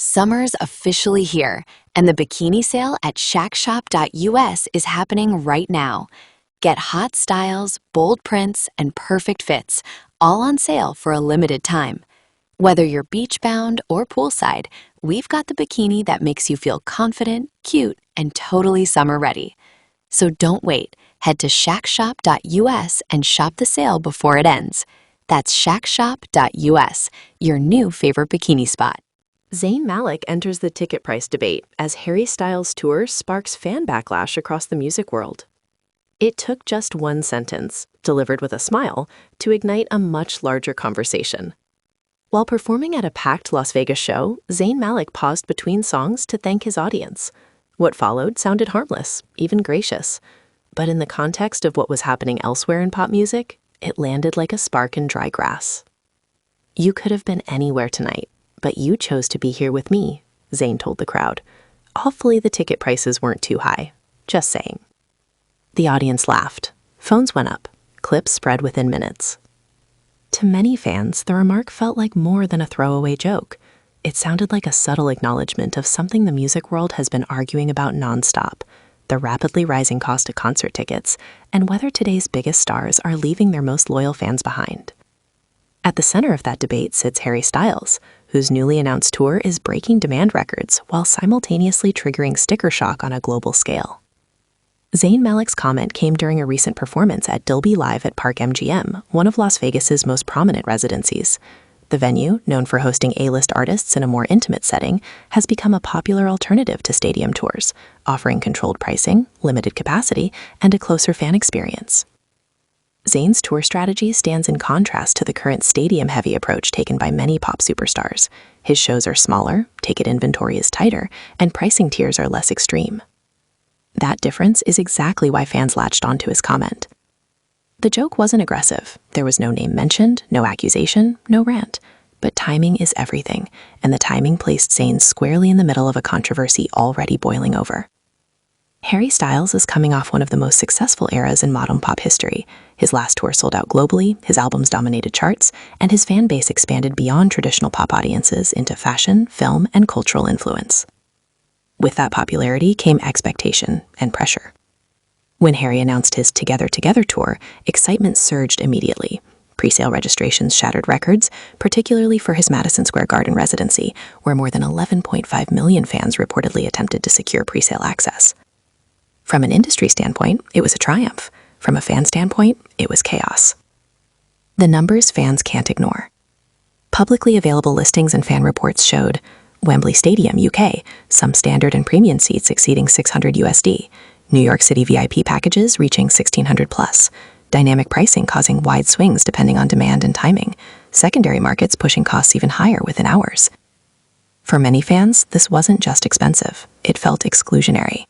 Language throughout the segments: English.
Summer's officially here, and the bikini sale at shackshop.us is happening right now. Get hot styles, bold prints, and perfect fits, all on sale for a limited time. Whether you're beach-bound or poolside, we've got the bikini that makes you feel confident, cute, and totally summer-ready. So don't wait. Head to shackshop.us and shop the sale before it ends. That's shackshop.us, your new favorite bikini spot. Zayn Malik enters the ticket price debate as Harry Styles' tour sparks fan backlash across the music world. It took just one sentence, delivered with a smile, to ignite a much larger conversation. While performing at a packed Las Vegas show, Zayn Malik paused between songs to thank his audience. What followed sounded harmless, even gracious. But in the context of what was happening elsewhere in pop music, it landed like a spark in dry grass. "You could have been anywhere tonight, but you chose to be here with me," Zayn told the crowd. Hopefully the ticket prices weren't too high. Just saying. The audience laughed. Phones went up. Clips spread within minutes. To many fans, the remark felt like more than a throwaway joke. It sounded like a subtle acknowledgement of something the music world has been arguing about nonstop: the rapidly rising cost of concert tickets and whether today's biggest stars are leaving their most loyal fans behind. At the center of that debate sits Harry Styles, whose newly announced tour is breaking demand records while simultaneously triggering sticker shock on a global scale. Zayn Malik's comment came during a recent performance at Dolby Live at Park MGM, one of Las Vegas's most prominent residencies. The venue, known for hosting A-list artists in a more intimate setting, has become a popular alternative to stadium tours, offering controlled pricing, limited capacity, and a closer fan experience. Zayn's tour strategy stands in contrast to the current stadium-heavy approach taken by many pop superstars. His shows are smaller, ticket inventory is tighter, and pricing tiers are less extreme. That difference is exactly why fans latched onto his comment. The joke wasn't aggressive. There was no name mentioned, no accusation, no rant. But timing is everything, and the timing placed Zayn squarely in the middle of a controversy already boiling over. Harry Styles is coming off one of the most successful eras in modern pop history. His last tour sold out globally, his albums dominated charts, and his fan base expanded beyond traditional pop audiences into fashion, film, and cultural influence. With that popularity came expectation and pressure. When Harry announced his Together Together tour, excitement surged immediately. Presale registrations shattered records, particularly for his Madison Square Garden residency, where more than 11.5 million fans reportedly attempted to secure presale access. From an industry standpoint, it was a triumph. From a fan standpoint, it was chaos. The numbers fans can't ignore. Publicly available listings and fan reports showed Wembley Stadium, UK, some standard and premium seats exceeding $600 USD, New York City VIP packages reaching $1,600 plus, dynamic pricing causing wide swings depending on demand and timing, secondary markets pushing costs even higher within hours. For many fans, this wasn't just expensive, it felt exclusionary.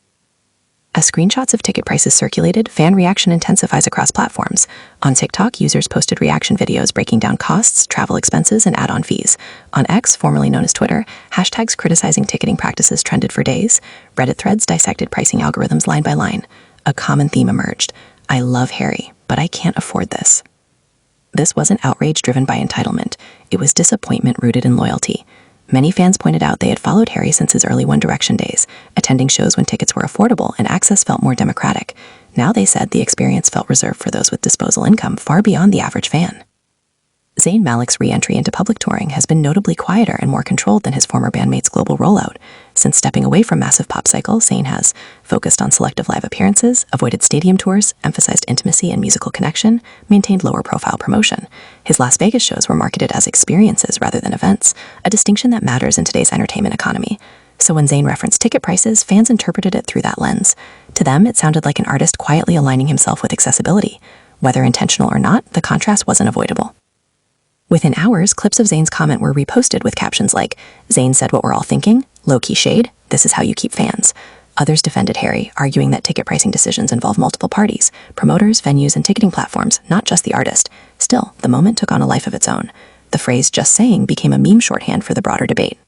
As screenshots of ticket prices circulated, fan reaction intensifies across platforms. On TikTok, users posted reaction videos breaking down costs, travel expenses, and add-on fees. On X, formerly known as Twitter, hashtags criticizing ticketing practices trended for days. Reddit threads dissected pricing algorithms line by line. A common theme emerged: "I love Harry, but I can't afford this." This wasn't outrage driven by entitlement. It was disappointment rooted in loyalty. Many fans pointed out they had followed Harry since his early One Direction days, attending shows when tickets were affordable and access felt more democratic. Now they said the experience felt reserved for those with disposable income far beyond the average fan. Zayn Malik's re-entry into public touring has been notably quieter and more controlled than his former bandmates' global rollout. Since stepping away from massive pop cycles, Zayn has focused on selective live appearances, avoided stadium tours, emphasized intimacy and musical connection, maintained lower-profile promotion. His Las Vegas shows were marketed as experiences rather than events, a distinction that matters in today's entertainment economy. So when Zayn referenced ticket prices, fans interpreted it through that lens. To them, it sounded like an artist quietly aligning himself with accessibility. Whether intentional or not, the contrast wasn't avoidable. Within hours, clips of Zayn's comment were reposted with captions like, "Zayn said what we're all thinking," "Low-key shade," "This is how you keep fans." Others defended Harry, arguing that ticket pricing decisions involve multiple parties, promoters, venues, and ticketing platforms, not just the artist. Still, the moment took on a life of its own. The phrase "just saying" became a meme shorthand for the broader debate.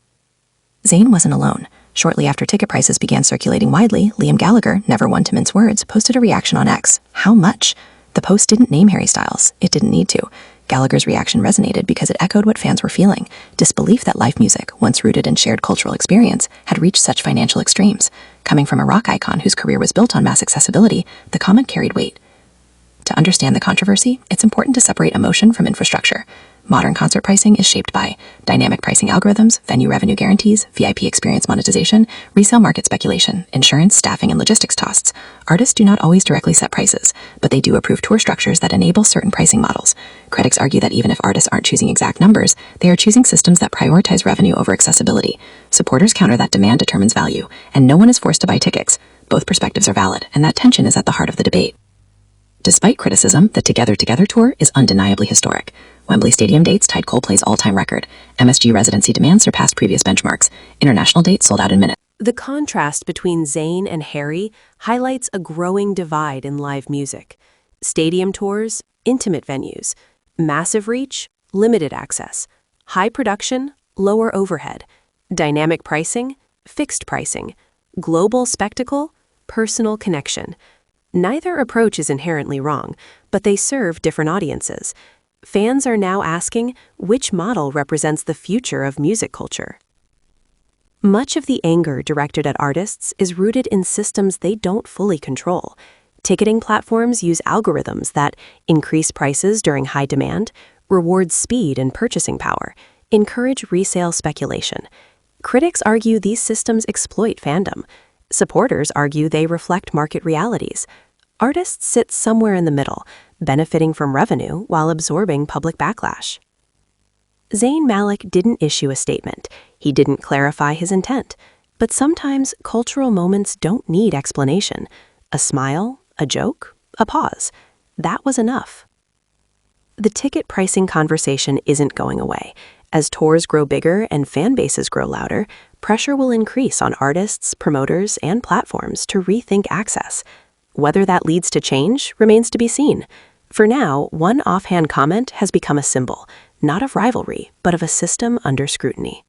Zayn wasn't alone. Shortly after ticket prices began circulating widely, Liam Gallagher, never one to mince words, posted a reaction on X. How much? The post didn't name Harry Styles. It didn't need to. Gallagher's reaction resonated because it echoed what fans were feeling: disbelief that live music, once rooted in shared cultural experience, had reached such financial extremes. Coming from a rock icon whose career was built on mass accessibility, the comment carried weight. To understand the controversy, it's important to separate emotion from infrastructure. Modern concert pricing is shaped by dynamic pricing algorithms, venue revenue guarantees, VIP experience monetization, resale market speculation, insurance, staffing, and logistics costs. Artists do not always directly set prices, but they do approve tour structures that enable certain pricing models. Critics argue that even if artists aren't choosing exact numbers, they are choosing systems that prioritize revenue over accessibility. Supporters counter that demand determines value, and no one is forced to buy tickets. Both perspectives are valid, and that tension is at the heart of the debate. Despite criticism, the Together Together tour is undeniably historic. Wembley Stadium dates tied Coldplay's all-time record. MSG residency demand surpassed previous benchmarks. International dates sold out in minutes. The contrast between Zayn and Harry highlights a growing divide in live music. Stadium tours, intimate venues; massive reach, limited access; high production, lower overhead; dynamic pricing, fixed pricing; global spectacle, personal connection. Neither approach is inherently wrong, but they serve different audiences. Fans are now asking which model represents the future of music culture. Much of the anger directed at artists is rooted in systems they don't fully control. Ticketing platforms use algorithms that increase prices during high demand, reward speed and purchasing power, encourage resale speculation. Critics argue these systems exploit fandom. Supporters argue they reflect market realities. Artists sit somewhere in the middle, benefiting from revenue while absorbing public backlash. Zayn Malik didn't issue a statement. He didn't clarify his intent. But sometimes cultural moments don't need explanation. A smile, a joke, a pause. That was enough. The ticket pricing conversation isn't going away. As tours grow bigger and fan bases grow louder, pressure will increase on artists, promoters, and platforms to rethink access. Whether that leads to change remains to be seen. For now, one offhand comment has become a symbol, not of rivalry, but of a system under scrutiny.